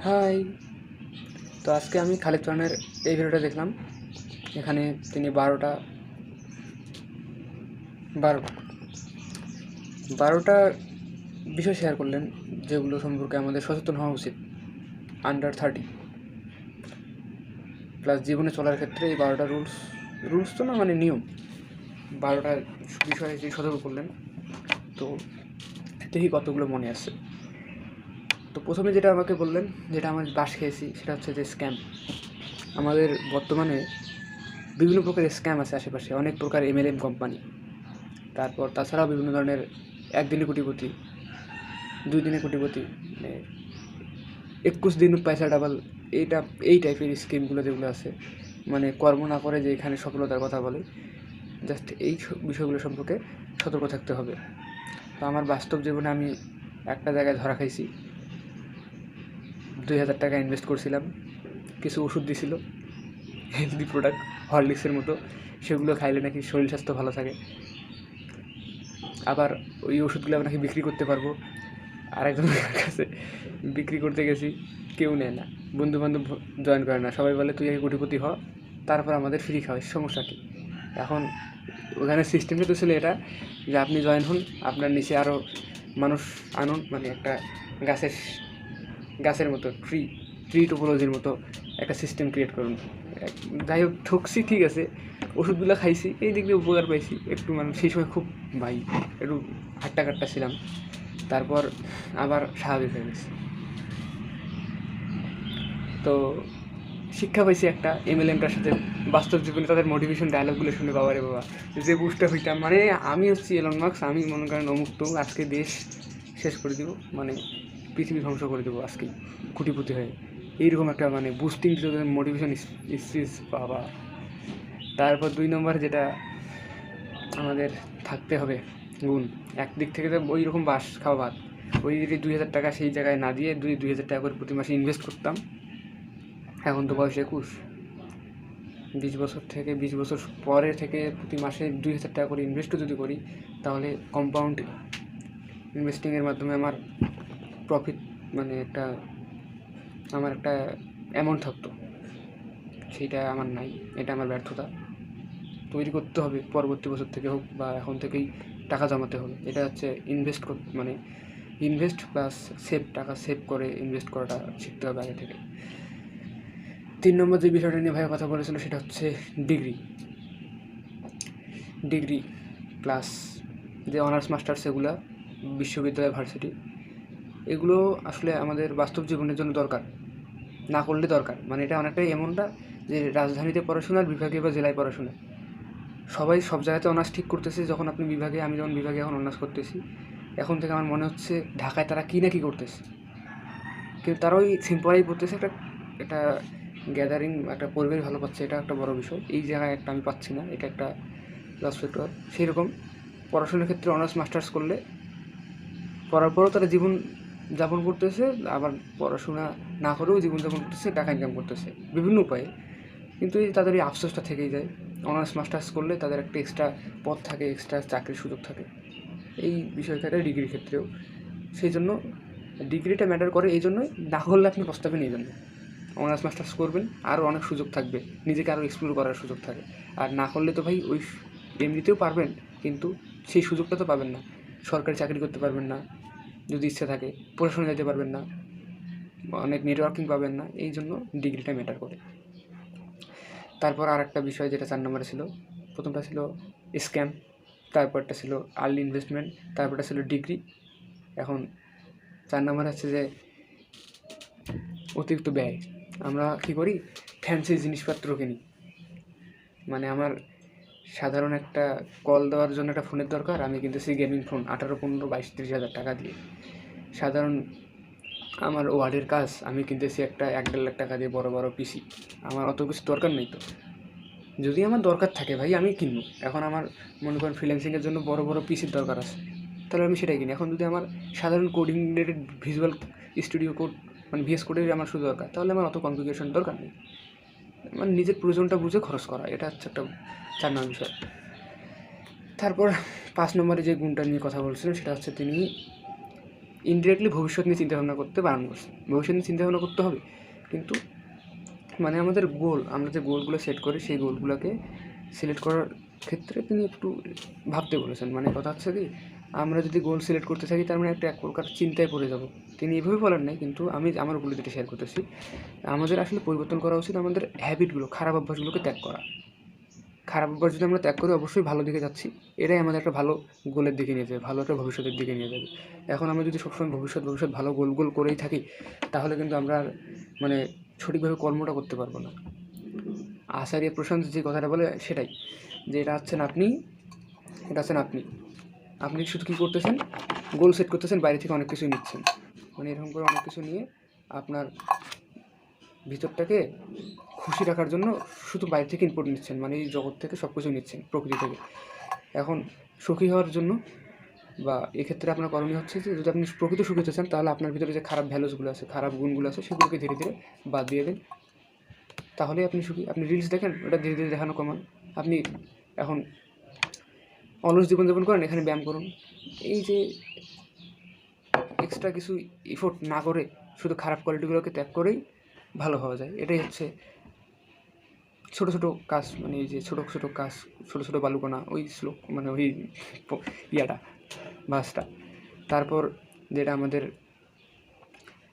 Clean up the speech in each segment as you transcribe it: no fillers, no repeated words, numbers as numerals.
High. তো আজকে আমি খালিদ খানের এই ভিডিওটা দেখলাম। এখানে তিনি বারোটা বারোটা বারোটা বিষয় শেয়ার করলেন, যেগুলো সম্পর্কে আমাদের সচেতন হওয়া উচিত। আন্ডার 30 প্লাস জীবনে চলার ক্ষেত্রে এই 12টা রুলস তো না, মানে নিয়ম। 12টা বিষয়ে যে সতর্ক করলেন, তো দেখি কতগুলো মনে আছে। তো প্রথমে যেটা আমাকে বললেন, যেটা আমার বাস খেয়েছি, সেটা হচ্ছে যে স্ক্যাম। আমাদের বর্তমানে বিভিন্ন প্রকারের স্ক্যাম আছে আশেপাশে, অনেক প্রকার MLM কোম্পানি। তারপর তাছাড়াও বিভিন্ন ধরনের একদিনে কোটিপতি, 2 দিনে কোটিপতি, মানে 21 দিন পয়সা ডাবল, এই টাইপের স্কিমগুলো যেগুলো আছে, মানে কর্ম না করে যে এখানে সফলতার কথা বলে। জাস্ট এই বিষয়গুলো সম্পর্কে সতর্ক থাকতে হবে। তো আমার বাস্তব জীবনে আমি একটা জায়গায় ধরা খাইছি। 2000 টাকা ইনভেস্ট করছিলাম, কিছু ওষুধ দিছিল, হেলদি প্রোডাক্ট, হরলিক্সের মতো। সেগুলো খাইলে নাকি শরীর স্বাস্থ্য ভালো থাকে, আবার ওই ওষুধগুলো নাকি বিক্রি করতে পারবো। আরেকজনের কাছে বিক্রি করতে গেছি, কেউ নেয় না, বন্ধুবান্ধব জয়েন করে না, সবাই বলে তুই আগে কোটিপতি হ, তারপর আমাদের ফ্রি খাওয়াই, সমস্যা কী? এখন ওখানে সিস্টেমটা তো ছিল এটা, যে আপনি জয়েন হন, আপনার নিচে আরও মানুষ আনুন, মানে একটা গাছের মতো ট্রি টোপোলজির মতো একটা সিস্টেম ক্রিয়েট করুন। যাই হোক, ঠকছি, ঠিক আছে, ওষুধগুলো খাইছি, এই দিক দিয়ে উপকার পাইছি একটু, মানে সেই সময় খুব ভাই একটু হাট্টা ছিলাম, তারপর আবার স্বাভাবিক হয়ে গেছে। তো শিক্ষা পাইছি একটা, MLMটার সাথে বাস্তব জীবনে তাদের মোটিভেশন ডায়লগগুলো শুনে, বাবারে বাবা, যে বুঝতে হইতাম, মানে আমি হচ্ছি এলন মাস্ক, আমি মনে করেন অমুক্ত, আজকে দেশ শেষ করে দিব, মানে পৃথিবী ধ্বংস করে দেবো আজকেই কোটিপতি হয়ে, এইরকম একটা মানে বুস্টিং দিতে মোটিভেশন স্পিচ, বাবা। তারপর 2 নম্বর যেটা আমাদের থাকতে হবে গুণ, একদিক থেকে তো ওই রকম বাস খাওয়া ভাত, ওই যদি 2000 টাকা সেই জায়গায় না দিয়ে 2000 টাকা করে প্রতি মাসে ইনভেস্ট করতাম, এখন তো বয়স 21, 20 বছর পরে থেকে প্রতি মাসে 2000 টাকা করে ইনভেস্টও যদি করি, তাহলে কম্পাউন্ড ইনভেস্টিংয়ের মাধ্যমে আমার প্রফিট, মানে আমার একটা অ্যামাউন্ট থাকতো, সেইটা আমার নাই। এটা আমার ব্যর্থতা, তৈরি করতে হবে পরবর্তী বছর থেকে হোক বা এখন থেকেই টাকা জমাতে হবে। এটা হচ্ছে মানে ইনভেস্ট প্লাস টাকা সেভ করে ইনভেস্ট করাটা শিখতে হবে আগে থেকে। 3 নম্বর যে বিষয়টা নিয়ে ভাই কথা বলেছিল, সেটা হচ্ছে ডিগ্রি প্লাস যে অনার্স মাস্টার্স, এগুলো বিশ্ববিদ্যালয়, ভার্সিটি, এগুলো আসলে আমাদের বাস্তব জীবনের জন্য দরকার, না করলে দরকার। মানে এটা অনেকটাই এমনটা যে রাজধানীতে পড়াশোনার বিভাগে বা জেলায় পড়াশোনা, সবাই সব জায়গাতে অনার্স ঠিক করতেছে, যখন আপনি বিভাগে, আমি যখন বিভাগে এখন অনার্স করতেছি, এখন থেকে আমার মনে হচ্ছে ঢাকায় তারা কী না কী করতেছে, কিন্তু তারা ওই সিম্পলাই পড়তেছে, একটা গ্যাদারিং, একটা পরিবেশ ভালো পাচ্ছে, এটা একটা বড় বিষয়। এই জায়গায় একটা আমি পাচ্ছি না, এটা একটা প্লাস ফ্যাক্টর। সেই রকম পড়াশোনার ক্ষেত্রে অনার্স মাস্টার্স করলে পড়ার পরও তারা জীবন যাপন করতেছে, আবার পড়াশোনা না করেও জীবনযাপন করতেছে, টাকা ইনকাম করতেছে বিভিন্ন উপায়ে, কিন্তু এই তাদের এই আফসোসটা থেকেই যায়। অনার্স মাস্টার্স করলে তাদের একটা এক্সট্রা পথ থাকে, এক্সট্রা চাকরির সুযোগ থাকে, এই বিষয়টা ডিগ্রির ক্ষেত্রেও। সেই জন্য ডিগ্রিটা ম্যাটার করে, এই জন্যই না করলে আপনি পস্তাবেন, এই জন্য অনার্স মাস্টার্স করবেন, আরও অনেক সুযোগ থাকবে, নিজেকে আরও এক্সপ্লোর করার সুযোগ থাকে। আর না করলে তো ভাই ওই এমনিতেও পারবেন, কিন্তু সেই সুযোগটা তো পাবেন না, সরকারি চাকরি করতে পারবেন না যদি ইচ্ছা থাকে, পড়াশোনা যেতে পারবেন না, অনেক নেটওয়ার্কিং পাবেন না, এই জন্য ডিগ্রিটা ম্যাটার করে। তারপর আর একটা বিষয় যেটা 4 নম্বরে ছিল, প্রথমটা ছিল স্ক্যাম, তারপরটা ছিল আর্লি ইনভেস্টমেন্ট, তারপরটা ছিল ডিগ্রি, এখন 4 নম্বর হচ্ছে যে অতিরিক্ত ব্যয়। আমরা কী করি, ফ্যান্সি জিনিসপত্র কিনি, মানে আমার সাধারণ একটা কল দেওয়ার জন্য একটা ফোনের দরকার, আমি কিনতেছি গেমিং ফোন 18, 15, 22, 30 হাজার টাকা দিয়ে। সাধারণ আমার ওয়ার্ডের কাজ, আমি কিনতেছি একটা 1-1.5 লাখ টাকা দিয়ে বড় বড় পিসি। আমার অত কিছু দরকার নেই তো, যদি আমার দরকার থাকে ভাই আমি কিনবো। এখন আমার মনে করেন ফ্রিল্যান্সিংয়ের জন্য বড় বড় পিসির দরকার আছে, তাহলে আমি সেটাই কিনি। এখন যদি আমার সাধারণ coding related visual studio code, মানে VS কোডের আমার শুধু দরকার, তাহলে আমার অত কনফিগারেশন দরকার নেই। মানে নিজের প্রয়োজনটা বুঝে খরচ করা, এটা হচ্ছে একটা 4 নম্বর বিষয়। তারপর 5 নম্বরে যে গুণটা নিয়ে কথা বলছিলেন, সেটা হচ্ছে তিনি ইনডিরেক্টলি ভবিষ্যৎ নিয়ে চিন্তাভাবনা করতে বারণ করছে। ভবিষ্যৎ নিয়ে চিন্তাভাবনা করতে হবে, কিন্তু মানে আমাদের গোল, আমরা যে গোলগুলো সেট করি সেই গোলগুলোকে সিলেক্ট করার ক্ষেত্রে তিনি একটু ভাবতে বলেছেন। মানে কথা হচ্ছে কি, আমরা যদি গোল সিলেক্ট করতে থাকি তার মানে এক প্রকার চিন্তায় পড়ে যাব। তিনি এভাবে বলেন নাই, কিন্তু আমি আমার উপলব্ধিটা শেয়ার করতেছি। আমাদের আসলে পরিবর্তন করা উচিত আমাদের হ্যাবিটগুলো, খারাপ অভ্যাসগুলোকে ত্যাগ করা। খারাপ অভ্যাস যদি আমরা ত্যাগ করি অবশ্যই ভালো দিকে যাচ্ছি, এটাই আমাদের একটা ভালো গোলের দিকে নিয়ে যাবে, ভালো একটা ভবিষ্যতের দিকে নিয়ে যাবে। এখন আমরা যদি সবসময় ভবিষ্যৎ ভালো গোল করেই থাকি, তাহলে কিন্তু আমরা আর মানে সঠিকভাবে কর্মটা করতে পারবো না। আচার্য প্রশান্ত যে কথাটা বলে সেটাই, যে এটা হচ্ছেন আপনি, আপনি শুধু কী করতেছেন, গোল সেট করতেছেন, বাইরে থেকে অনেক কিছুই নিচ্ছেন। মানে এরকম করে অনেক কিছু নিয়ে আপনার ভিতরটাকে খুশি রাখার জন্য শুধু বাইরে থেকে ইনপুট নিচ্ছেন, মানে এই জগৎ থেকে সব কিছু নিচ্ছেন, প্রকৃতি থেকে। এখন সুখী হওয়ার জন্য বা এক্ষেত্রে আপনার করণীয় হচ্ছে যে যদি আপনি প্রকৃত সুখী হতে চান, তাহলে আপনার ভিতরে যে খারাপ ভ্যালুসগুলো আছে, খারাপ গুণগুলো আছে, সেগুলোকে ধীরে ধীরে বাদ দিয়ে দিন, তাহলে আপনি সুখী। আপনি রিলস দেখেন, ওটা ধীরে ধীরে দেখানো কমান। আপনি এখন অলস জীবনযাপন করেন, এখানে ব্যায়াম করুন। এই যে এক্সট্রা কিছু এফোর্ট না করে শুধু খারাপ কোয়ালিটিগুলোকে ত্যাগ করেই ভালো হওয়া যায়। এটাই হচ্ছে ছোটো ছোটো কাজ, মানে এই যে ছোটো ছোটো কাজ, ছোটো ছোটো বালুকণা, ওই শ্লোক মানে ওই ইয়াটা ভাসটা। তারপর যেটা আমাদের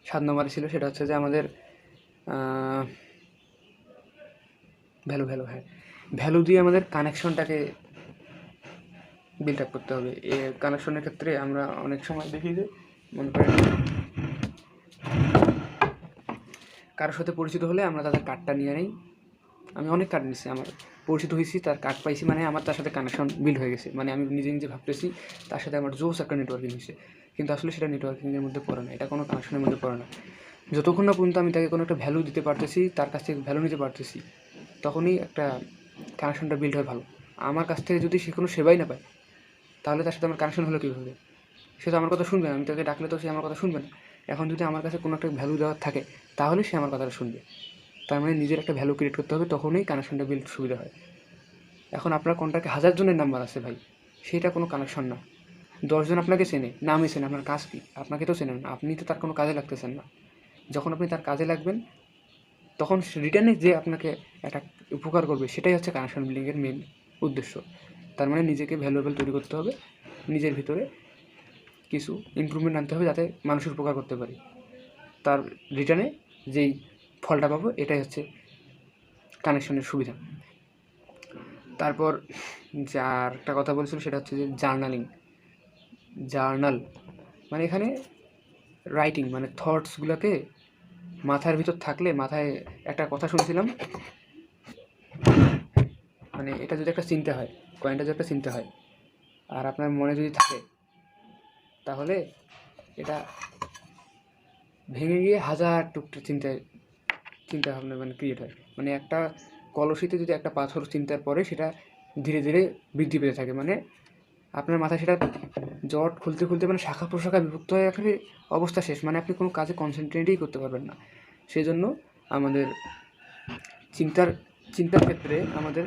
7 নম্বরে ছিল সেটা হচ্ছে যে আমাদের ভ্যালু দিয়ে আমাদের কানেকশনটাকে বিল্ড আপ করতে হবে। এ কানেকশনের ক্ষেত্রে আমরা অনেক সময় দেখি যে মনে করেন কারোর সাথে পরিচিত হলে আমরা তাদের কার্ডটা নিয়ে নিই। আমি অনেক কার্ড নিচ্ছি, আমার পরিচিত হয়েছি, তার কার্ড পাইছি, মানে আমার তার সাথে কানেকশন বিল্ড হয়ে গেছে। মানে আমি নিজে ভাবতেছি তার সাথে আমার জোস একটা নেটওয়ার্কিং হয়েছে, কিন্তু আসলে সেটা নেটওয়ার্কিংয়ের মধ্যে পড়ে না, এটা কোনো কানেকশনের মধ্যে পড়ে না। যতক্ষণ না পর্যন্ত আমি তাকে কোনো একটা ভ্যালু দিতে পারতেছি, তার কাছ থেকে ভ্যালু নিতে পারতেছি, তখনই একটা কানেকশনটা বিল্ড হয় ভালো। আমার কাছ থেকে যদি সে কোনো সেবাই না পায়, তাহলে তার সাথে আমার কানেকশন হলো কীভাবে? সে তো আমার কথা শুনবে না, আমি তাকে ডাকলে তো সে আমার কথা শুনবে না। এখন যদি আমার কাছে কোনো একটা ভ্যালু দেওয়ার থাকে, তাহলে সে আমার কথাটা শুনবে। তার মানে নিজের একটা ভ্যালু ক্রিয়েট করতে হবে, তখনই কানেকশনটা বিল্ড সুবিধা হয়। এখন আপনার কন্ট্যাক্টে 1000 জনের নাম্বার আছে ভাই, সেটা কোনো কানেকশন না। 10 জন আপনাকে চেনে, নামে চেনে, আপনার কাজ কী, আপনাকে তো চেনেন না, আপনি তো তার কোনো কাজে লাগতেছেন না। যখন আপনি তার কাজে লাগবেন, তখন রিটার্নে যে আপনাকে একটা উপকার করবে, সেটাই হচ্ছে কানেকশন বিল্ডিংয়ের মেন উদ্দেশ্য। তার মানে নিজেকে ভ্যালুয়েবল তৈরি করতে হবে, নিজের ভিতরে কিছু ইমপ্রুভমেন্ট আনতে হবে, যাতে মানুষের উপকার করতে পারি। তার রিটার্নে যেই ফলটা পাবো, এটাই হচ্ছে কানেকশনের সুবিধা। তারপর যার একটা কথা বলছিল সেটা হচ্ছে যে জার্নাল মানে এখানে রাইটিং, মানে থটসগুলোকে মাথার ভিতর থাকলে, মাথায় একটা কথা শুনছিলাম, মানে এটা যদি একটা চিন্তা হয়, কয়েনটা যদি একটা চিন্তা হয় আর আপনার মনে যদি থাকে, তাহলে এটা ভেঙে গিয়ে 1000 টুকরো চিন্তা ভাবনা মানে ক্রিয়েট হয়। মানে একটা কলসিতে যদি একটা পাথর চিন্তার পরে সেটা ধীরে ধীরে বৃদ্ধি পেতে থাকে, মানে আপনার মাথায় সেটা জট খুলতে মানে শাখা প্রশাখা বিভক্ত হয়ে এখানে অবস্থা শেষ, মানে আপনি কোনো কাজে কনসেন্ট্রেটই করতে পারবেন না। সেই জন্য আমাদের চিন্তার ক্ষেত্রে আমাদের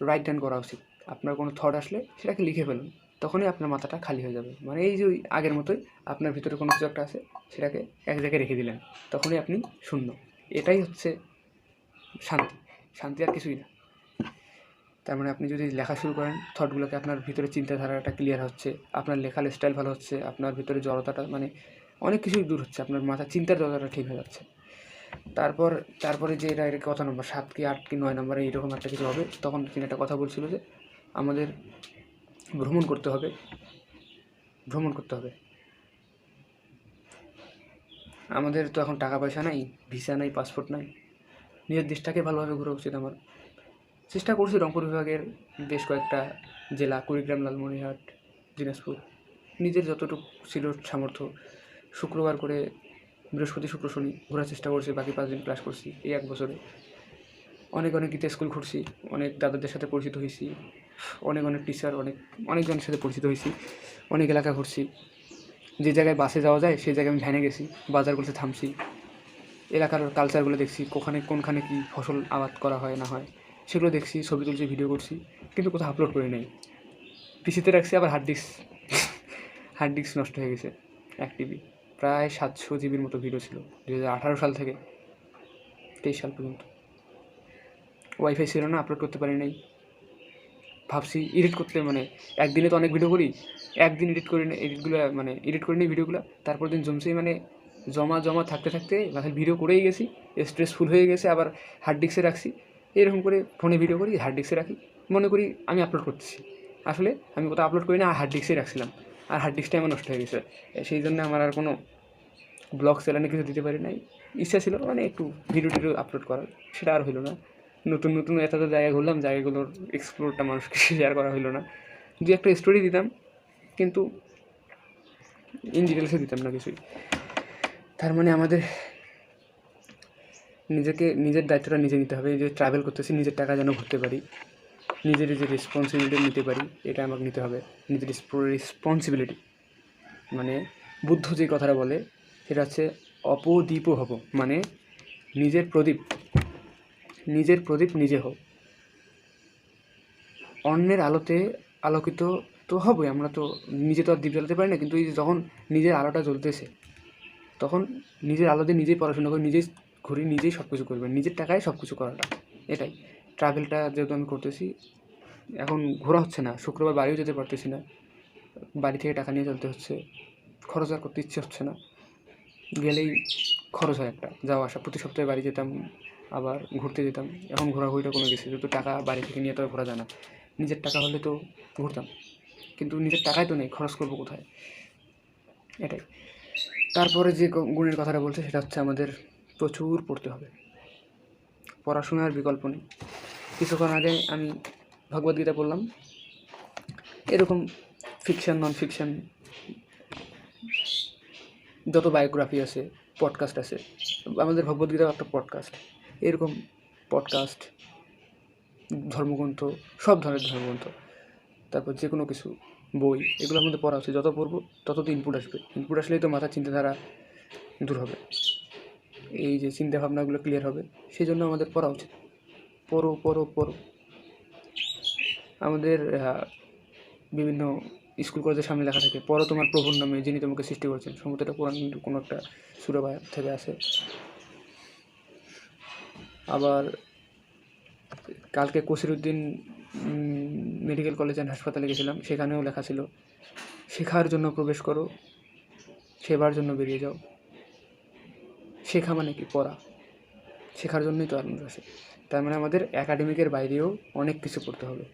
রাইট ডাউন করা উচিত। আপনার কোনো থট আসলে সেটাকে লিখে ফেলুন, তখনই আপনার মাথাটা খালি হয়ে যাবে। মানে এই যে ওই আগের মতোই আপনার ভিতরে কোনো কিছু একটা আছে, সেটাকে এক জায়গায় রেখে দিলেন, তখনই আপনি শূন্য। এটাই হচ্ছে শান্তি আর কিছুই না। তার মানে আপনি যদি লেখা শুরু করেন, থটগুলোকে, আপনার ভিতরে চিন্তাধারাটা ক্লিয়ার হচ্ছে, আপনার লেখার স্টাইল ভালো হচ্ছে, আপনার ভিতরে জড়তাটা মানে অনেক কিছুই দূর হচ্ছে, আপনার মাথার চিন্তার জড়তাটা ঠিক হয়ে যাচ্ছে। তারপরে যে এটা কত নম্বর 7 কি 8 কি 9 নম্বরে এইরকম একটা কিছু হবে, তখন তিনি একটা কথা বলছিল যে আমাদের ভ্রমণ করতে হবে। আমাদের তো এখন টাকা পয়সা নাই, ভিসা নাই, পাসপোর্ট নাই, নিজের দেশটাকে ভালোভাবে ঘোরা উচিত আমার। চেষ্টা করছি রংপুর বিভাগের বেশ কয়েকটা জেলা, কুড়িগ্রাম, লালমনিরহাট, দিনাজপুর, নিজের যতটুকু ছিল সামর্থ্য, শুক্রবার করে বৃহস্পতি শুক্র শনি ঘোরার চেষ্টা করছি, বাকি 5 দিন ক্লাস করছি এই 1 বছরে। অনেক গীতা স্কুল ঘুরছি, অনেক দাদাদের সাথে পরিচিত হয়েছি, অনেক টিচার, অনেকজনের সাথে পরিচিত হয়েছি, অনেক এলাকা ঘুরছি। যে জায়গায় বাসে যাওয়া যায় সেই জায়গায় আমি ভ্যানে গেছি, বাজারগুলোতে থামছি, এলাকার কালচারগুলো দেখছি, কোনখানে কী ফসল আবাদ করা হয় না হয় সেগুলো দেখছি, ছবি তুলছি, ভিডিও করছি, কিন্তু কোথাও আপলোড করে নেই। পিসিতে রাখছি, আবার হার্ড ডিস্ক নষ্ট হয়ে গেছে। 1 টিবি, প্রায় 700 জিবির মতো ভিডিও ছিল 2018 সাল থেকে 23 সাল পর্যন্ত। ওয়াইফাই ছিল না, আপলোড করতে পারি নাই। ভাবছি এডিট করতে, মানে একদিনে তো অনেক ভিডিও করি, একদিন এডিট করে এডিট করে নিই ভিডিওগুলো, তারপর দিন জমছেই, মানে জমা থাকতে থাকতে মাথায় ভিডিও করেই গেছি, স্ট্রেসফুল হয়ে গেছে, আবার হার্ড ডিস্কে রাখছি। এরকম করে ফোনে ভিডিও করি, হার্ড ডিস্কে রাখি, মনে করি আমি আপলোড করতেছি, আসলে আমি কোথাও আপলোড করি না, হার্ড ডিস্কে রাখছিলাম, আর হার্ড ডিস্কটা আমার নষ্ট হয়ে গেছে। সেই জন্য আমার আর কোনো ব্লগ চ্যানেলে কিছু দিতে পারি নাই। ইচ্ছা ছিল মানে একটু ভিডিও টিডিও আপলোড করার, সেটা আর হইলো না। নতুন নতুন এত জায়গা ঘুরলাম, জায়গাগুলোর এক্সপ্লোরটা মানুষকে শেয়ার করা হইলো না। দু একটা স্টোরি দিতাম, কিন্তু ইন ডিটেলসে দিতাম না কিছুই। তার মানে আমাদের নিজের দায়িত্বটা নিজে নিতে হবে। এই যে ট্রাভেল করতেছি, নিজের টাকা যেন ঘুরতে পারি, নিজের যে রেসপন্সিবিলিটি নিতে পারি, এটা আমাকে নিতে হবে। নিজের রেসপন্সিবিলিটি, মানে বুদ্ধ যে কথাটা বলে সেটা হচ্ছে অপদীপ হব, মানে নিজের প্রদীপ নিজে হও। অন্যের আলোতে আলোকিত তো হবই, আমরা তো নিজে তো আর দ্বীপ জ্বালাতে পারি না, কিন্তু এই যে যখন নিজের আলোটা জ্বলতেছে, তখন নিজের আলো দিয়ে নিজেই পড়াশোনা করে, নিজেই ঘুরি, নিজেই সব কিছু করবেন, নিজের টাকায় সব কিছু করাটা। এটাই ট্রাভেলটা যেহেতু আমি করতেছি, এখন ঘোরা হচ্ছে না, শুক্রবার বাড়িও যেতে পারতেছি না, বাড়ি থেকে টাকা নিয়ে চলতে হচ্ছে, খরচ আর করতে ইচ্ছে হচ্ছে না, গেলেই খরচ হয় একটা যাওয়া আসা। প্রতি সপ্তাহে বাড়ি যেতাম, আবার ঘুরতে যেতাম, এখন ঘোরাঘুরিটা কমে গেছে, যেহেতু টাকা বাড়ি থেকে নিয়ে তো আর ঘোরা যায় না। নিজের টাকা হলে তো ঘুরতাম, কিন্তু নিজের টাকাই তো নেই, খরচ করবো কোথায়, এটাই। তারপরে যে গুণের কথাটা বলছে সেটা হচ্ছে আমাদের প্রচুর পড়তে হবে, পড়াশোনার বিকল্প নেই। কিছুক্ষণ আগে আমি ভগবদ্গীতা পড়লাম, এরকম ফিকশন নন ফিকশন যত বায়োগ্রাফি আছে, পডকাস্ট আছে, আমাদের ভগবদ্গীতা একটা পডকাস্ট, এরকম পডকাস্ট, ধর্মগ্রন্থ, সব ধরনের ধর্মগ্রন্থ, তারপর যে কোনো কিছু বই, এগুলোর মধ্যে পড়া উচিত। যত পড়বো তত তো ইনপুট আসবে, ইনপুট আসলেই তো মাথার চিন্তাধারা দূর হবে, এই যে চিন্তা ভাবনাগুলো ক্লিয়ার হবে, সেই জন্য আমাদের পড়া উচিত। পড়ো পড়ো পড়ো। আমাদের বিভিন্ন স্কুল কলেজের সামনে লেখা থাকে, পড়ো তোমার প্রভুর নামে যিনি তোমাকে সৃষ্টি করেছেন, সম্ভবত এটা কোরআন কোনো একটা সূরা থেকে আসে। আবার কালকে কসিরউদ্দিন মেডিকেল কলেজ অ্যান্ড হাসপাতালে গেছিলাম, সেখানেও লেখা ছিল, শেখার জন্য প্রবেশ করো, সেবার জন্য বেরিয়ে যাও। শেখা মানে কি? পড়া। শেখার জন্যই তো আনন্দ আসে। তার মানে আমাদের একাডেমিকের বাইরেও অনেক কিছু করতে হবে।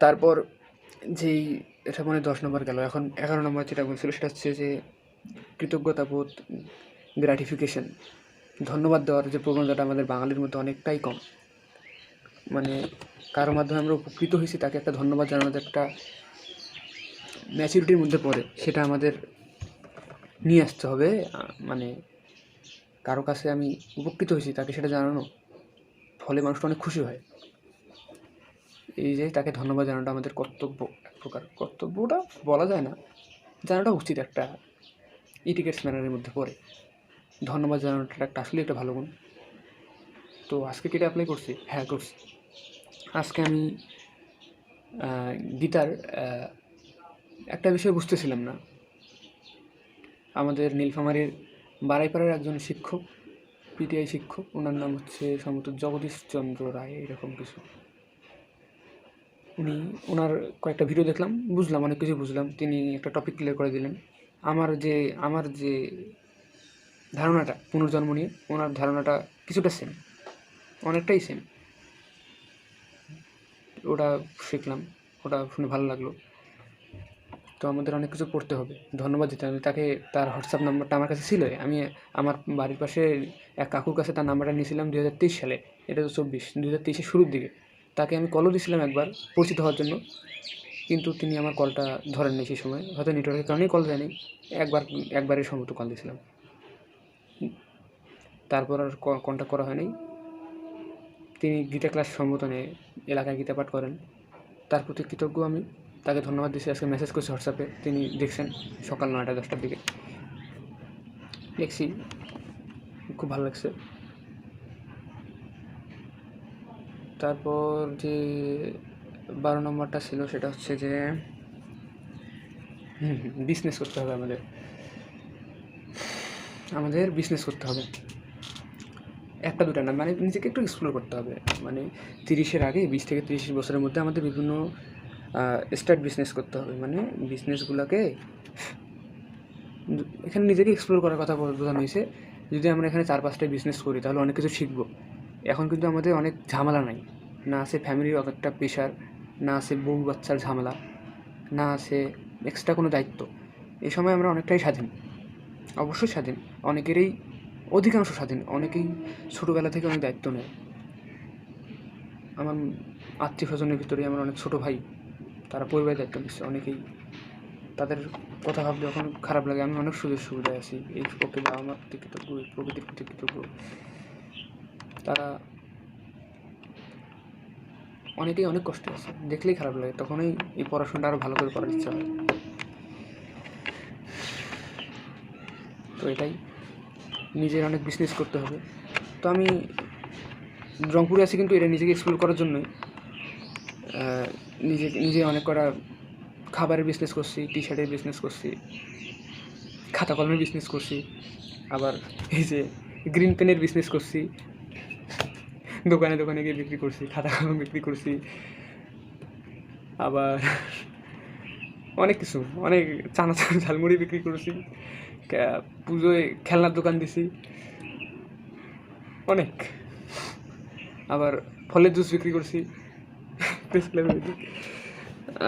তারপর যেই এটা মানে 10 নম্বর গেল, এখন 11 নম্বর যেটা বলছিল সেটা হচ্ছে যে কৃতজ্ঞতাবোধ, গ্র্যাটিফিকেশন, ধন্যবাদ দেওয়ার যে প্রবণতাটা আমাদের বাঙালির মধ্যে অনেকটাই কম। মানে কারো মাধ্যমে আমরা উপকৃত হয়েছি, তাকে একটা ধন্যবাদ জানানোর একটা ম্যাচুরিটির মধ্যে পড়ে, সেটা আমাদের নিয়ে আসতে হবে। মানে কারো কাছে আমি উপকৃত হয়েছি, তাকে সেটা জানানো, ফলে মানুষটা অনেক খুশি হয়। এই যে তাকে ধন্যবাদ জানানোটা আমাদের কর্তব্য, এক প্রকার কর্তব্যটা বলা যায় না, জানাটা উচিত, একটা ইটিকেটস ম্যানারের মধ্যে পড়ে। ধন্যবাদ জানানোটা একটা আসলে একটা ভালো গুণ। তো আজকে কি এটা অ্যাপ্লাই করছি? হ্যাঁ, করছি। আজকে আমি গীতার একটা বিষয় বুঝতেছিলাম না। আমাদের নীলফামারীর বারাইপাড়ার একজন শিক্ষক, পিটিআই শিক্ষক, ওনার নাম হচ্ছে সম্ভবত জগদীশ চন্দ্র রায়, এরকম কিছু। ওনার কয়েকটা ভিডিও দেখলাম, বুঝলাম, অনেক কিছু বুঝলাম। তিনি একটা টপিক ক্লিয়ার করে দিলেন। আমার যে ধারণাটা পুনর্জন্ম নিয়ে, ওনার ধারণাটা কিছুটা সেম, অনেকটাই সেম। ওটা শিখলাম, ওটা শুনে ভালো লাগলো। তো আমাদের অনেক কিছু পড়তে হবে, ধন্যবাদ দিতে হবে তাকে। তার হোয়াটসঅ্যাপ নাম্বারটা আমার কাছে ছিল, আমি আমার বাড়ির পাশে এক কাকুর কাছে তার নাম্বারটা নিয়েছিলাম 2023 সালে, এটা তো 2023-এর শুরুর দিকে। তাকে আমি কলও দিয়েছিলাম একবার পরিচিত হওয়ার জন্য, কিন্তু তিনি আমার কলটা ধরেননি সেই সময়, হয়তো নেটওয়ার্কের কারণেই কল দেয়নি। একবারের সম্ভবত কল দিয়েছিলাম, তারপর আর কন্ট্যাক্ট করা হয়নি। তিনি গীতা ক্লাস সম্বোধনে এলাকায় গীতা পাঠ করেন, তার প্রতি কৃতজ্ঞ আমি। তাকে ধন্যবাদ দিচ্ছি। আজকে মেসেজ করছি হোয়াটসঅ্যাপে, তিনি দেখছেন সকাল 9টা-10টার দিকে দেখছি, খুব ভালো লাগছে। তারপর যে 12 নম্বরটা ছিল সেটা হচ্ছে যে বিজনেস করতে হবে আমাদের বিজনেস করতে হবে, একটা দুটা না, মানে নিজেকে একটু এক্সপ্লোর করতে হবে। মানে 30-এর আগে 20 থেকে 30 বছরের মধ্যে আমাদের বিভিন্ন স্টার্ট বিজনেস করতে হবে। মানে বিজনেসগুলোকে এখানে নিজেকে এক্সপ্লোর করার কথা বোঝানো হয়েছে। যদি আমরা এখানে 4-5টা বিজনেস করি তাহলে অনেক কিছু শিখবো। এখন কিন্তু আমাদের অনেক ঝামেলা নাই, না আছে ফ্যামিলির অনেকটা প্রেশার, না আছে বউ বাচ্চার ঝামেলা, না আছে এক্সট্রা কোনো দায়িত্ব। এই সময় আমরা অনেকটাই স্বাধীন, অবশ্যই স্বাধীন, অনেকেরই অধিকাংশ স্বাধীন। অনেকেই ছোটোবেলা থেকে অনেক দায়িত্ব নেয়। আমার আত্মীয় স্বজনের ভিতরেই আমার অনেক ছোটো ভাই, তারা পরিবারের দায়িত্ব নিচ্ছে। অনেকেই তাদের কথা ভাবলে এখন খারাপ লাগে। আমি অনেক সুযোগ সুবিধায় আছি, এই ওকে বাবা মার প্রতি কৃতজ্ঞ, প্রকৃতির প্রতি কৃতজ্ঞ। তারা অনেকেই অনেক কষ্টে আছে, দেখলেই খারাপ লাগে। তখনই এই পড়াশোনাটা আরও ভালো করে করার ইচ্ছা হয়। তো এটাই, নিজের অনেক বিজনেস করতে হবে। তো আমি রংপুরে আছি, কিন্তু এটা নিজেকে এক্সপ্লোর করার জন্যই নিজে অনেক করা খাবারের বিজনেস করছি, টি শার্টের বিজনেস করছি, খাতা কলমের বিজনেস করছি, আবার এই যে গ্রিন পেনের বিজনেস করছি, দোকানে দোকানে গিয়ে বিক্রি করছি, খাতা কলম বিক্রি করছি, আবার অনেক কিছু, অনেক চানাচুর ঝালমুড়ি বিক্রি করছি, পুজোয় খেলনার দোকান দিছি অনেক, আবার ফলের জুস বিক্রি করছি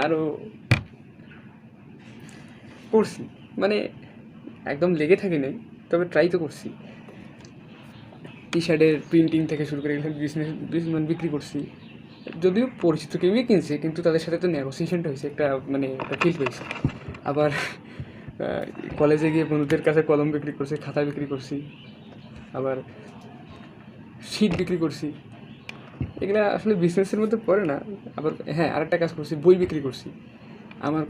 আরও করছি। মানে একদম লেগে থাকি নাই, তবে ট্রাই তো করছি। টি শার্টের প্রিন্টিং থেকে শুরু করে বিজনেস বিক্রি করছি। যদিও পরিচিত কেউই কিনছে, কিন্তু তাদের সাথে তো নেগোসিয়েশনটা হয়েছে, একটা ফিল পেয়েছে। আবার কলেজে গিয়ে বন্ধুদের কাছে কলম বিক্রি করছি, খাতা বিক্রি করছি, আবার শীট বিক্রি করছি। এগুলো আসলে বিজনেসের মধ্যে পড়ে না। আবার হ্যাঁ, আরেকটা কাজ করছি, বই বিক্রি করছি। আমার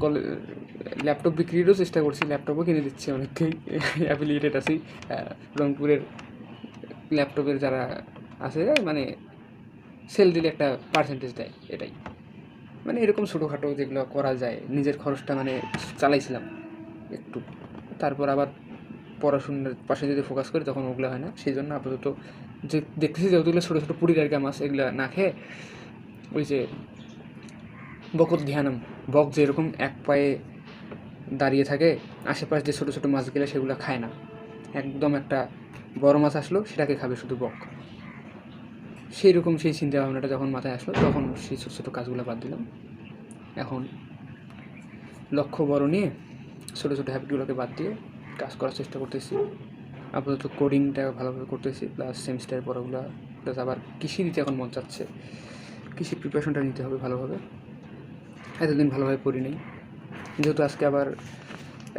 ল্যাপটপ বিক্রিরও চেষ্টা করছি, ল্যাপটপও কিনে দিচ্ছে অনেককেই, অ্যাফিলিয়েটেড আছি। রংপুরের ল্যাপটপের যারা আছে, মানে সেল দিলে একটা পার্সেন্টেজ দেয়, এটাই। মানে এরকম ছোটোখাটো যেগুলো করা যায়, নিজের খরচটা মানে চালাইছিলাম একটু। তারপর আবার পড়াশোনার পাশে যদি ফোকাস করি তখন ওগুলো হয় না। সেই জন্য আপাতত যে দেখতেছি যে ওগুলো ছোটো ছোটো পুরিরার মাছ, এগুলো না খেয়ে ওই যে বকত ধ্যানম, বক যেরকম এক পায়ে দাঁড়িয়ে থাকে, আশেপাশে যে ছোটো ছোটো মাছগুলো সেগুলো খায় না, একদম একটা বড় মাছ আসলো সেটাকে খাবে শুধু বক। সেই রকম সেই চিন্তা ভাবনাটা যখন মাথায় আসলো, তখন সেই ছোটো ছোটো কাজগুলো বাদ দিলাম। এখন লক্ষ্য বড় নিয়ে ছোটো ছোটো হ্যাবিটগুলোকে বাদ দিয়ে কাজ করার চেষ্টা করতেছি। আপাতত কোডিংটা ভালোভাবে করতেছি, প্লাস সেমিস্টারের পড়াগুলো, প্লাস আবার কৃষি দিতে এখন মন চাচ্ছে। কৃষি প্রিপারেশনটা নিতে হবে ভালোভাবে, এতদিন ভালোভাবে পড়ি নেই। যেহেতু আজকে আবার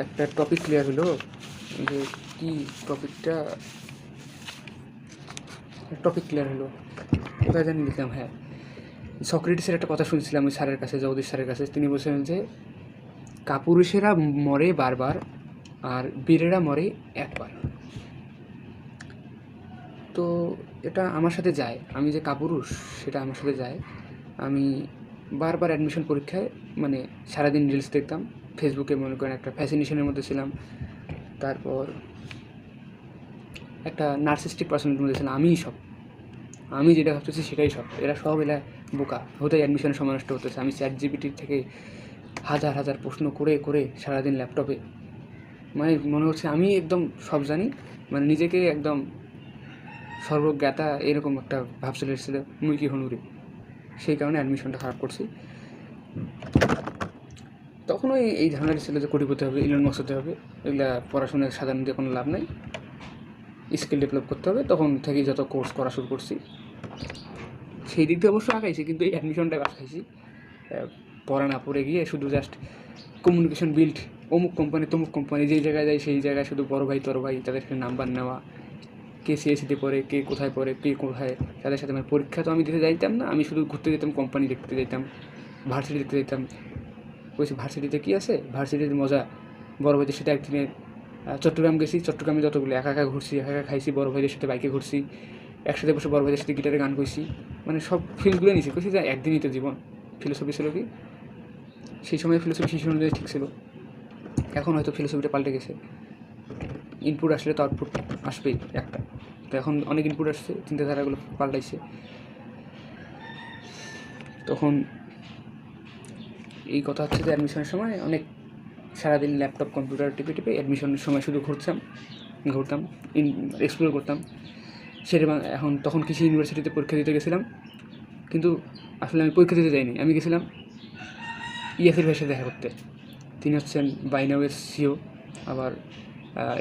একটা টপিক ক্লিয়ার হলো, যে কী টপিক ক্লিয়ার হলো কোথায় জানি লিখলাম, হ্যাঁ, সক্রেটিসের একটা কথা শুনছিলাম ওই স্যারের কাছে, জগদীশ স্যারের কাছে। তিনি বলছিলেন যে কাপুরুষেরা মরে বারবার আর বীরেরা মরে একবার। তো এটা আমার সাথে যায়, আমি যে কাপুরুষ সেটা আমার সাথে যায়। আমি বারবার অ্যাডমিশন পরীক্ষায় মানে সারাদিন রিলস দেখতাম, ফেসবুকে মনে করেন একটা ফ্যাসিনেশনের মধ্যে ছিলাম। তারপর একটা নার্সিস্টিক পার্সনের মধ্যে ছিলাম, আমি যেটা ভাবতেছি সেটাই সব, এরা বোকা, হতেই অ্যাডমিশনের সময় নষ্ট হতেছে। আমি ChatGPT থেকে হাজার হাজার প্রশ্ন করে করে সারাদিন ল্যাপটপে, মানে মনে হচ্ছে আমি একদম সব জানি, মানে নিজেকে একদম সর্বজ্ঞাতা এরকম একটা ভাব চলে এসেছিল, মুই কি হনুরে। সেই কারণে অ্যাডমিশনটা খারাপ করছি। তখনও এই ধারণাটা ছিল যে কোটিপতি হবে, ইলন মাস্ক হতে হবে, এগুলা পড়াশোনার সাধারণ দিয়ে কোনো লাভ নাই, স্কিল ডেভেলপ করতে হবে। তখন থেকেই যত কোর্স করা শুরু করছি, সেই দিক দিয়ে অবশ্য আগাইছি, কিন্তু এই অ্যাডমিশনটা বাদ খাইছি। পড়া না পড়ে গিয়ে শুধু জাস্ট কমিউনিকেশন বিল্ড, অমুক কোম্পানি তমুক কোম্পানি, যেই জায়গায় যায় সেই জায়গায় শুধু বড় ভাই তোর ভাই, তাদেরকে নাম্বার নেওয়া, কে সিএসিতে পড়ে, কে কোথায় পড়ে, কে কোথায়, তাদের সাথে আমার পরীক্ষা তো আমি দিতে যাইতাম না, আমি শুধু ঘুরতে যেতাম, কোম্পানি দেখতে যেতাম, ভার্সিটি দেখতে যেতাম। বলছি ভার্সিটিতে কী আছে, ভার্সিটির মজা, বড় ভাইদের সাথে একদিনে চট্টগ্রাম গেছি, চট্টগ্রামে যতগুলো একা একা ঘুরছি, একা একা খাইছি, বড় ভাইদের সাথে বাইকে ঘুরছি, একসাথে বসে বড় ভাইদের সাথে গিটারে গান করছি, মানে সব ফিল্ডগুলো নিয়েছি। কইছি যে একদিনই তো জীবন। ফিলোসফি ছিল কি, সেই সময় ফিলোসফি শিশু অনুযায়ী ঠিক ছিল। এখন হয়তো ফিলোসফিটা পাল্টে গেছে, ইনপুট আসলে তো আউটপুট আসবেই একটা। তো এখন অনেক ইনপুট আসছে, চিন্তাধারাগুলো পাল্টাইছে। তখন এই কথা হচ্ছে যে অ্যাডমিশনের সময় অনেক সারাদিন ল্যাপটপ কম্পিউটার টিপে টিপে অ্যাডমিশনের সময় শুধু ঘুরতাম, এক্সপ্লোর করতাম। সেটা এখন তখন কৃষি ইউনিভার্সিটিতে পরীক্ষা দিতে গেছিলাম, কিন্তু আসলে আমি পরীক্ষা দিতে যাইনি, আমি গেছিলাম ইয়াসির ভাইয়ের সাথে দেখা করতে। তিনি হচ্ছেন বাইনাওয়ের সিও, আবার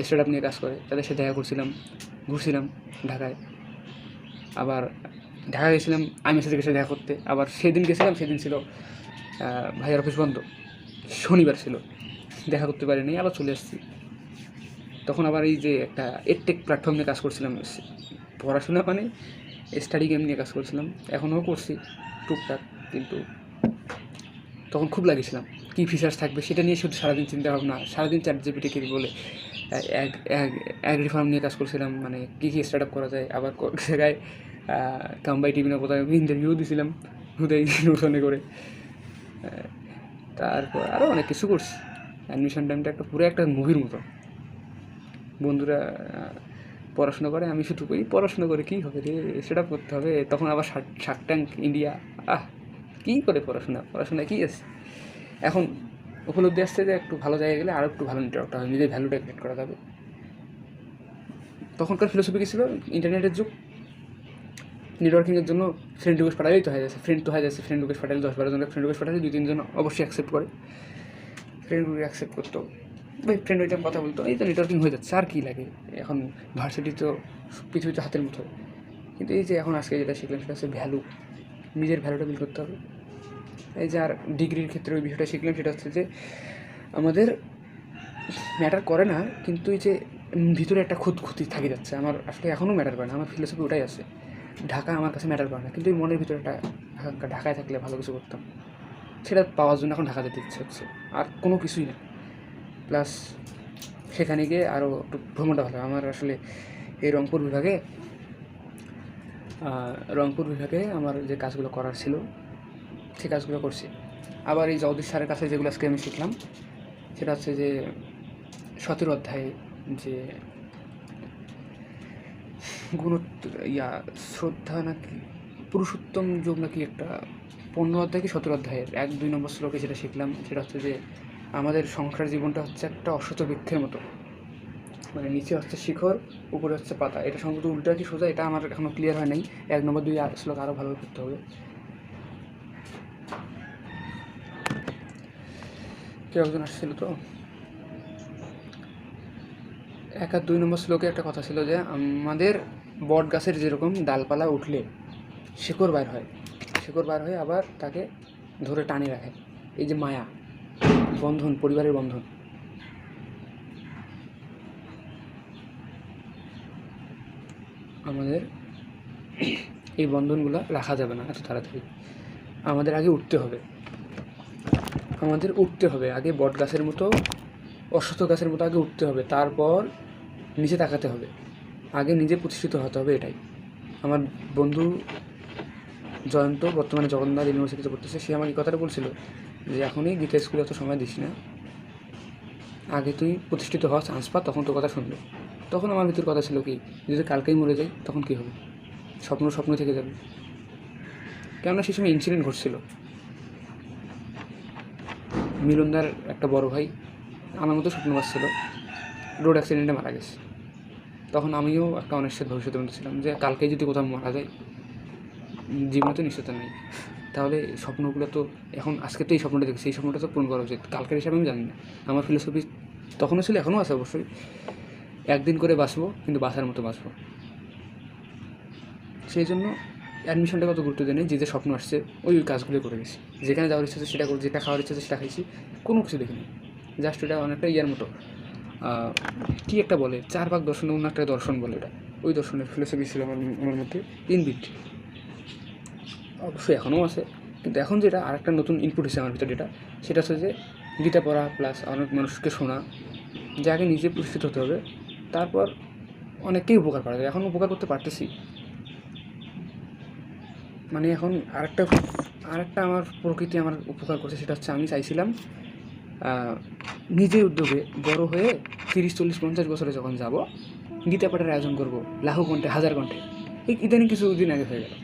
স্টার্ট আপ নিয়ে কাজ করে। তাদের সাথে দেখা করছিলাম, ঘুরছিলাম ঢাকায়। আবার ঢাকা গেছিলাম আইএমএসের সাথে দেখা করতে। আবার সেদিন গেছিলাম, সেদিন ছিল ভাইয়ের অফিস বন্ধ, শনিবার ছিল, দেখা করতে পারিনি, আবার চলে আসছি। তখন আবার এই যে একটা এডটেক প্ল্যাটফর্ম নিয়ে কাজ করছিলাম, পড়াশোনা মানে স্টাডি গেম নিয়ে কাজ করছিলাম, এখনও করছি টুকটাক। কিন্তু তখন খুব লাগিয়েছিলাম কী ফিচার্স থাকবে সেটা নিয়ে শুধু সারাদিন চিন্তা ভাবনা, সারাদিন ChatGPT কে বলে অ্যাগ্রি ফার্ম নিয়ে কাজ করছিলাম, মানে কী কী স্টার্ট আপ করা যায়। আবার কয়েক জায়গায় কামবাই টিভি না কোথায় ইন্টারভিউ দিয়েছিলাম হুদাই নোশনে করে। তারপর আরও অনেক কিছু করছি। অ্যাডমিশন টাইমটা একটা পুরো একটা মুভির মতো। বন্ধুরা পড়াশোনা করে, আমি শুধু করি পড়াশোনা করে কী হবে রে, সেটা করতে হবে। তখন আবার শার্ক ট্যাঙ্ক ইন্ডিয়া, কী করে পড়াশোনায় কী আছে। এখন উপলব্ধি আসছে যে একটু ভালো জায়গায় গেলে আরও একটু ভালো নেটওয়ার্কটা হবে, নিজের ভ্যালুটা ক্রিয়েট করা যাবে। তখনকার ফিলোসফি কী ছিল, ইন্টারনেটের যুগ, নেটওয়ার্কিংয়ের জন্য ফ্রেন্ড রিকোয়েস্ট পাঠালেই তো হয়ে যাচ্ছে। ফ্রেন্ড রিকোয়েস্ট পাঠালে 10-12 জনের ফ্রেন্ড রিকোয়েস্ট পাঠালে 2-3 জন অবশ্যই অ্যাকসেপ্ট করে। ফ্রেন্ড অ্যাকসেপ্ট করতো, ভাই ফ্রেন্ড ওইটা কথা বলতো, এই তো নেটওয়ার্কিং হয়ে যাচ্ছে, আর কী লাগে। এখন ভার্সিটি তো পৃথিবীতে হাতের মতো। কিন্তু এই যে এখন আজকে যেটা শিখলাম সেটা হচ্ছে ভ্যালু, নিজের ভ্যালুটা বিল করতে হবে। এই যে আর ডিগ্রির ক্ষেত্রে ওই বিষয়টা শিখলাম, সেটা হচ্ছে যে আমাদের ম্যাটার করে না, কিন্তু এই যে ভিতরে একটা খুঁতখুঁতি থাকি যাচ্ছে, আমার আসলে এখনও ম্যাটার করে না। আমার ফিলোসফি ওটাই আছে, ঢাকা আমার কাছে ম্যাটার করে না, কিন্তু এই মনের ভিতরে একটা ঢাকায় থাকলে ভালো কিছু করতাম, সেটা পাওয়ার জন্য এখন ঢাকা যেতে ইচ্ছে হচ্ছে, আর কোনো কিছুই না। প্লাস সেখানে গিয়ে আরও একটু ভ্রমণটা ভালো। আমার আসলে এই রংপুর বিভাগে আমার যে কাজগুলো করার ছিল সেই কাজগুলো করছি। আবার এই জগদীশ স্যারের কাছে যেগুলো আজকে আমি শিখলাম সেটা হচ্ছে যে 17 অধ্যায়ে যে শ্রদ্ধা নাকি পুরুষোত্তম যোগ নাকি একটা 15 অধ্যায় কি 17 অধ্যায়ের 1-2 নম্বর শ্লোকে যেটা শিখলাম সেটা হচ্ছে যে আমাদের সংসার জীবনটা হচ্ছে একটা অশ্বত্থ বৃক্ষের মতো, মানে নিচে হচ্ছে শিখর, উপরে হচ্ছে পাতা। এটা সম্ভবত উল্টা কি সোজা এটা আমার এখনও ক্লিয়ার হয় নাই। 1 নম্বর 2 শ্লোক আরও ভালোভাবে করতে হবে। কেউ একজন আসছিল তো 1 আর 2 নম্বর শ্লোকে একটা কথা ছিল যে আমাদের বট গাছের যেরকম ডালপালা উঠলে শিকড় বার হয় আবার তাকে ধরে টানে রাখে, এই যে মায়া বন্ধন, পরিবারের বন্ধন, আমাদের এই বন্ধনগুলো রাখা যাবে না এত তাড়াতাড়ি। আমাদের আগে উঠতে হবে, আগে বট গাছের মতো, অশ্বত্থ গাছের মতো আগে উঠতে হবে, তারপর নিচে তাকাতে হবে, আগে নিজে প্রতিষ্ঠিত হতে হবে। এটাই আমার বন্ধু জয়ন্ত বর্তমানে জগন্নাথ ইউনিভার্সিটিতে পড়তেছে, সে আমাকে কথাটা বলছিল যে এখনই গীতা স্কুলে অত সময় দিস না, আগে তুই প্রতিষ্ঠিত হওয়ার চান্স পা, তখন তোর কথা শুনবে। তখন আমার ভিতর কথা ছিল কি, যদি কালকেই মরে যাই তখন কী হবে, স্বপ্ন থেকে যাবে। কেননা সেই সময় ইনসিডেন্ট ঘটছিল, মিলনদার একটা বড় ভাই আমার মতো স্বপ্নবাস ছিল, রোড অ্যাক্সিডেন্টে মারা গেছে। তখন আমিও একটা অনিশ্চিত ভবিষ্যতের মধ্যে ছিলাম যে কালকেই যদি কোথাও মারা যায়, জীবনে তো নিশ্চয়তা নেই, তাহলে স্বপ্নগুলো তো এখন আজকে তো এই স্বপ্নটা দেখছি, এই স্বপ্নটা তো পূরণ করা উচিত। কালকের হিসাবে আমি জানি না, আমার ফিলোসফি তখনও ছিল, এখনও আছে অবশ্যই, একদিন করে বাঁচবো কিন্তু বাঁচার মতো বাঁচবো। সেই জন্য অ্যাডমিশনটা কত গুরুত্ব দেয়, যে স্বপ্ন আসছে ওই কাজগুলো করে গেছি, যেখানে যাওয়ার ইচ্ছা আছে সেটা করে, যেটা খাওয়ার ইচ্ছা আছে সেটা খাইছি, কোনো কিছু দেখিনি। জাস্ট এটা অনেকটা ইয়ার মতো, কী একটা বলে 4 ভাগ দর্শন, অন্য একটা দর্শন বলে, এটা ওই দর্শনের ফিলোসফি ছিল আমার মধ্যে ইনবিট। অবশ্যই এখনও আছে, কিন্তু এখন যেটা আর একটা নতুন ইনপুট হচ্ছে আমার ভিতরে, সেটা হচ্ছে যে গীতা পড়া প্লাস অনেক মানুষকে শোনা, যে আগে নিজে প্রতিষ্ঠিত হতে হবে, তারপর অনেককেই উপকার করা যায়। এখন উপকার করতে পারতেছি, মানে এখন আরেকটা আমার প্রকৃতি আমার উপকার করছে, সেটা হচ্ছে আমি চাইছিলাম নিজে উদ্যোগে বড় হয়ে 30, 40, 50 বছরে যখন যাব, গীতা পাঠের আয়োজন করব লাখো কণ্ঠে, হাজার কণ্ঠে। এই ইদানিং কিছুদিন আগে হয়ে গেল।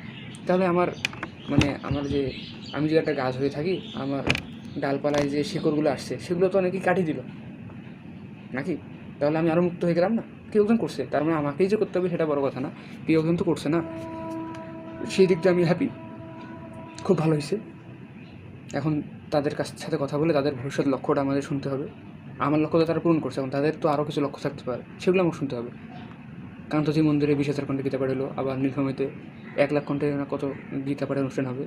তাহলে আমার আমার যে আমি যে একটা গাছ হয়ে থাকি, আমার ডালপালায় যে শিকড়গুলো আসছে সেগুলো তো অনেকেই কাটিয়ে দিল নাকি? তাহলে আমি আরও মুক্ত হয়ে গেলাম না? কেউ একজন করছে, তার মানে আমাকেই যে করতে হবে সেটা বড় কথা না, কেউ একজন তো করছে না। সেই দিক দিয়ে আমি হ্যাপি, খুব ভালো হয়েছে। এখন তাদের সাথে কথা বলে তাদের ভবিষ্যৎ লক্ষ্যটা আমাদের শুনতে হবে। আমার লক্ষ্য তো তারা পূরণ করছে, এখন তাদের তো আরও কিছু লক্ষ্য থাকতে পারে, সেগুলো আমাকে শুনতে হবে। কান্তজি মন্দিরে 20,000 কণ্ঠে গীতা পাঠ হলো, আবার নীলফামারীতে 1 লাখ কণ্ঠে না কত গীতা পাঠের অনুষ্ঠান হবে।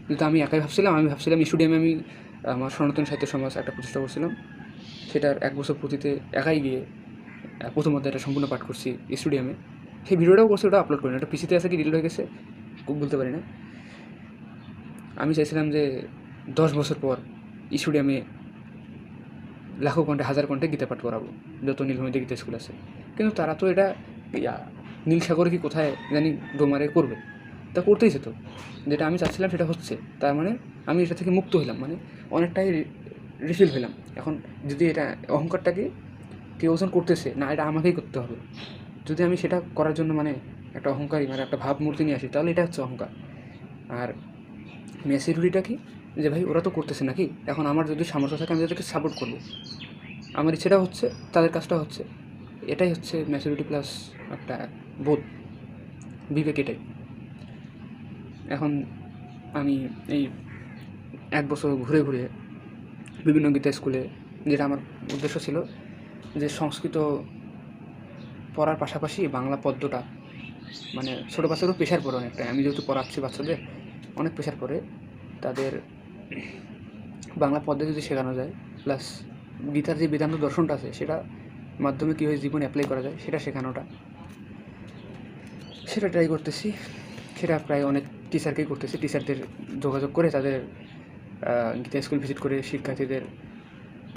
কিন্তু আমি একাই ভাবছিলাম স্টুডিয়ামে আমি আমার সনাতন সাহিত্য সমাজ একটা প্রতিষ্ঠা করছিলাম, সেটার 1 বছর পূর্তিতে একাই গিয়ে প্রথম অধ্যায়টা সম্পূর্ণ পাঠ করছি স্টুডিয়ামে। সেই ভিডিওটাও করছি, ওটা আপলোড করি না, ওটা পিসিতে আছে কি ডিলিট হয়ে গেছে খুব বলতে পারি না। আমি চাইছিলাম যে 10 বছর পর স্টুডিয়ামে লাখো কণ্ঠে, হাজার কণ্ঠে গীতা পাঠ করাবো, যত নীলফামারীতে গীতা স্কুল আছে। কিন্তু তারা তো এটা নীলসাগরে কি কোথায় জানি ডোমারে করবে, তা করতেইছে তো। যেটা আমি চাচ্ছিলাম সেটা হচ্ছে, তার মানে আমি এটা থেকে মুক্ত হলাম, মানে অনেকটাই রিফিল হলাম। এখন যদি এটা অহংকারটাকে কেউ ওজন করতেছে না, এটা আমাকেই করতে হবে, যদি আমি সেটা করার জন্য মানে একটা অহংকারী মানে একটা ভাবমূর্তি নিয়ে আসি, তাহলে এটা হচ্ছে অহংকার। আর ম্যাচুরিটিটা কি, যে ভাই ওরা তো করতেছে নাকি, এখন আমার যদি সামর্থ্য থাকে আমি তাদেরকে সাপোর্ট করবো, আমার ইচ্ছেটা হচ্ছে, তাদের কাজটা হচ্ছে। এটাই হচ্ছে ম্যাচুরিটি প্লাস একটা বোধ, বিবেক, এটাই। এখন আমি এই 1 বছর ঘুরে ঘুরে বিভিন্ন গীতা স্কুলে, যেটা আমার উদ্দেশ্য ছিল যে সংস্কৃত পড়ার পাশাপাশি বাংলা পদ্যটা, মানে ছোটো বাচ্চাদেরও প্রেশার পড়ে অনেকটা, আমি যেহেতু পড়াচ্ছি বাচ্চাদের অনেক প্রেশার পড়ে, তাদের বাংলা পদ্যে যদি শেখানো যায়, প্লাস গীতার যে বেদান্ত দর্শনটা আছে সেটা মাধ্যমে কীভাবে জীবনে অ্যাপ্লাই করা যায় সেটা শেখানোটা, সেটা ট্রাই করতেছি। সেটা প্রায় অনেক টিচারকেই করতেছি, টিচারদের যোগাযোগ করে তাদের গীতা স্কুল ভিজিট করে শিক্ষার্থীদের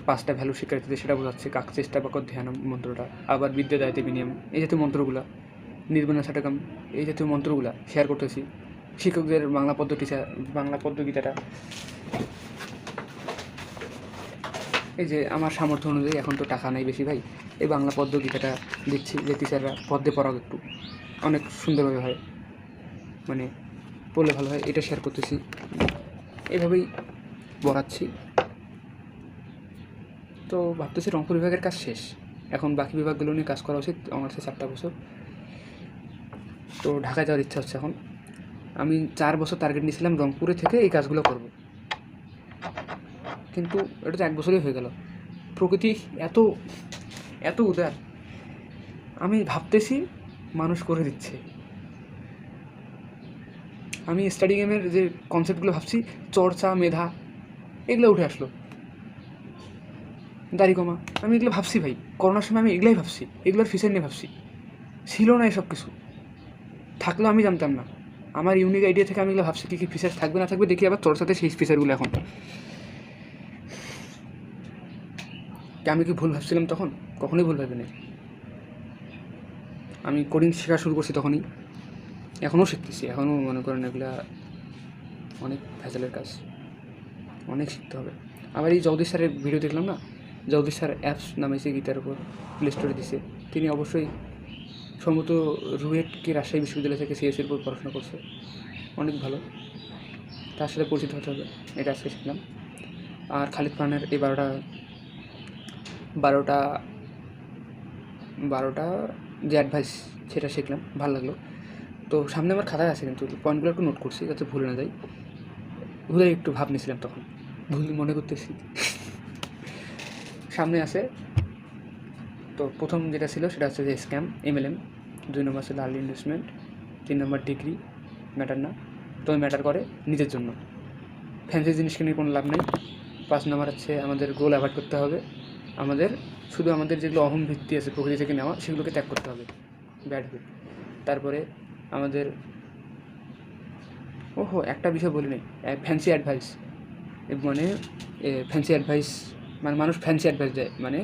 5টা ভ্যালু শিক্ষার্থীদের সেটা বোঝাচ্ছে, কাকচেষ্টা বাক্য ধ্যান মন্ত্রটা, আবার বিদ্যা দায়িত্বে বিনিয়ম, এই জাতীয় মন্ত্রগুলা, নির্বাণা সাটকাম, এই জাতীয় মন্ত্রগুলা শেয়ার করতেছি শিক্ষকদের। বাংলা পদ্য গীতাটা এই যে আমার সামর্থ্য অনুযায়ী, এখন তো টাকা নেই বেশি ভাই, এই বাংলা পদ্য গীতাটা দিচ্ছি যে টিচাররা পদ্মে পড়াও, একটু অনেক সুন্দরভাবে হয়, মানে পড়লে ভালো হয়, এটা শেয়ার করতেছি, এভাবেই পড়াচ্ছি। তো ভাবতেছি রংপুর বিভাগের কাজ শেষ, এখন বাকি বিভাগগুলো নিয়ে কাজ করা উচিত। অনার্সে 4টা বছর, তো ঢাকায় যাওয়ার ইচ্ছা হচ্ছে এখন। আমি 4 বছর টার্গেট নিয়েছিলাম রংপুরে থেকে এই কাজগুলো করব, কিন্তু এটা তো 1 বছরই হয়ে গেল। প্রকৃতি এত এত উদার, আমি ভাবতেছি মানুষ করে দিচ্ছে। আমি স্টাডি গেমের যে কনসেপ্টগুলো ভাবছি, চর্চা, মেধা, এগুলো উঠে আসলো, দাড়ি কমা, আমি এগুলো ভাবছি ভাই, করোনার সময় আমি এগুলাই ভাবছি, এগুলোর ফিচার নিয়ে ভাবছি, ছিল না এসব কিছু, থাকলেও আমি জানতাম না। আমার ইউনিক আইডিয়া থেকে আমি এগুলো ভাবছি কী কী ফিচার থাকবে না থাকবে, দেখি আবার চর্চাতে সেই ফিচারগুলো এখন। আমি কি ভুল ভাবছিলাম তখন? কখনোই ভুল ভাবি না। আমি কোডিং শেখা শুরু করছি তখনই, এখনও শিখতেছি, এখনও মনে করেন এগুলা অনেক ভেজালের কাজ, অনেক শিখতে হবে। আবার এই জগদীশ স্যারের ভিডিও দেখলাম না, জগদীশ স্যার অ্যাপস নামাইছে গীতার উপর, প্লে স্টোরে দিছে। তিনি অবশ্যই সম্ভবত রুয়েট কি রাজশাহী বিশ্ববিদ্যালয় থেকে সিএসির উপর পড়াশোনা করছে, অনেক ভালো, তার সাথে পরিচিত হতে হবে, এটা আজকে শিখলাম। আর খালিদ খানের এই 12টা যে অ্যাডভাইস, সেটা শিখলাম, ভালো লাগলো। তো সামনে আমার খাতায় আছে, কিন্তু পয়েন্টগুলো একটু নোট করছি যাতে ভুলে না যাই, ভুলে একটু ভাব নিয়েছিলাম তখন, ভুল মনে করতেছি, সামনে আছে। তো প্রথম যেটা ছিল সেটা হচ্ছে যে স্ক্যাম, MLM, 2 নম্বর ছিল আর্লি ইনভেস্টমেন্ট, 3 নম্বর ডিগ্রি ম্যাটার না, তবে ম্যাটার করে নিজের জন্য, ফ্যান্সি জিনিস কিনে কোনো লাভ নেই। 5 নম্বর হচ্ছে আমাদের গোল অ্যাভয়েড করতে হবে, শুধু আমাদের যেগুলো অহম ভিত্তি আছে প্রকৃতি থেকে নেওয়া, সেগুলোকে ত্যাগ করতে হবে, ব্যাড হ্যাবিট। তারপরে আমাদের একটা বিষয় বলি নেই, ফ্যান্সি অ্যাডভাইস, মানে মানুষ ফ্যান্সি অ্যাডভাইস দেয়, মানে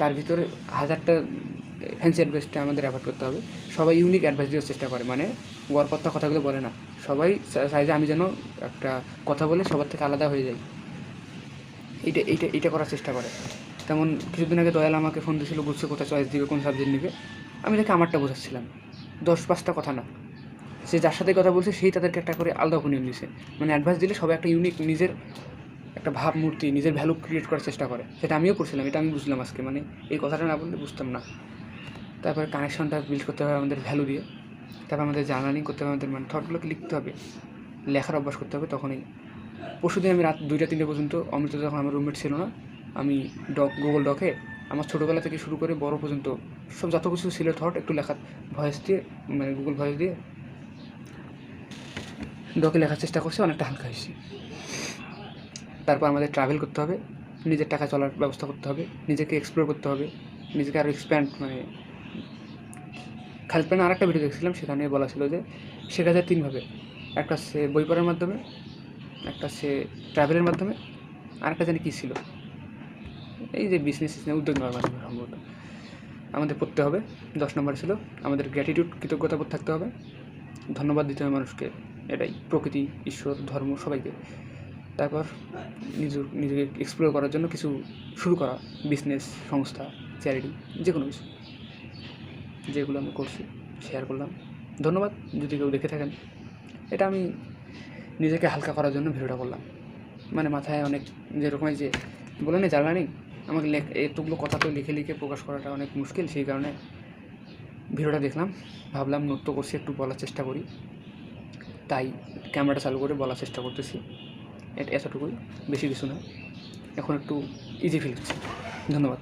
তার ভিতরে 1000টা ফ্যান্সি অ্যাডভাইসটা আমাদের অ্যাভয়েড করতে হবে। সবাই ইউনিক অ্যাডভাইস দেওয়ার চেষ্টা করে, মানে গড়পত্তা কথাগুলো বলে না, সবাই চাই যে আমি যেন একটা কথা বলে সবার থেকে আলাদা হয়ে যাই, এইটা করার চেষ্টা করে। তেমন কিছুদিন আগে দয়াল আমাকে ফোন দিয়েছিল, বুঝছে কোথায় চয়েস দিবে, কোন সাবজেক্ট নেবে। আমি তাকে আমারটা বোঝাচ্ছিলাম, 10-5টা কথা না, সে যার সাথে কথা বলছে সেই তাদেরকে একটা করে আলাদা ওপিনিয়ন দিছে। মানে অ্যাডভাইস দিলে সবাই একটা ইউনিক নিজের একটা ভাবমূর্তি, নিজের ভ্যালু ক্রিয়েট করার চেষ্টা করে। সেটা আমিও করছিলাম, এটা আমি বুঝলাম আজকে, মানে এই কথাটা না বললে বুঝতাম না। তারপরে কানেকশনটা বিল্ড করতে হবে আমাদের ভ্যালু দিয়ে। তারপর আমাদের জার্নালিং করতে হবে, আমাদের মানে থটগুলোকে লিখতে হবে, লেখার অভ্যাস করতে হবে। তখনই পরশুদিন আমি রাত 2টা-3টে পর্যন্ত, অমৃত যখন আমার রুমমেট ছিল না, আমি গুগল ডকে আমার ছোটোবেলা থেকে শুরু করে বড় পর্যন্ত সব যত কিছু ছিল থট একটু লেখার ভয়েস দিয়ে, মানে গুগল ভয়েস দিয়ে ডকে লেখার চেষ্টা করছি, অনেকটা হালকা হয়েছি। তারপর আমাদের ট্রাভেল করতে হবে, নিজের টাকা চলার ব্যবস্থা করতে হবে, নিজেকে এক্সপ্লোর করতে হবে, নিজেকে আরও এক্সপ্যান্ড, মানে খালিদ প্ল্যানে আরেকটা ভিডিও দেখছিলাম, সেখানে বলা ছিল যে শেখা যায় 3ভাবে। একটা হচ্ছে বই পড়ার মাধ্যমে, একটা হচ্ছে ট্রাভেলের মাধ্যমে, আরেকটা জানি কী ছিল, এই যে বিজনেস উদ্যোগ নেওয়ার মাধ্যমে সম্ভবত। আমাদের পড়তে হবে। 10 নম্বর ছিল আমাদের গ্র্যাটিটিউড, কৃতজ্ঞতাবোধ থাকতে হবে, ধন্যবাদ দিতে হবে মানুষকে, এটাই প্রকৃতি, ঈশ্বর, ধর্ম, সবাইকে। তারপর নিজেকে এক্সপ্লোর করার জন্য কিছু শুরু করা, বিজনেস, সংস্থা, চ্যারিটি, যে কোনো কিছু, যেগুলো আমি করছি শেয়ার করলাম। ধন্যবাদ যদি কেউ দেখে থাকেন। এটা আমি নিজেকে হালকা করার জন্য ভিডিওটা করলাম। মানে মাথায় অনেক, যেরকম যে বলে না জার্নালিং, আমাকে এতগুলো কথা তো লিখে প্রকাশ করাটা অনেক মুশকিল, সেই কারণে ভিডিওটা দেখলাম, ভাবলাম নোট তো করছি, একটু বলার চেষ্টা করি, তাই ক্যামেরাটা চালু করে বলার চেষ্টা করতেছি। এতটুকুই, বেশি কিছু না। এখন একটু ইজি ফিল হচ্ছে। ধন্যবাদ।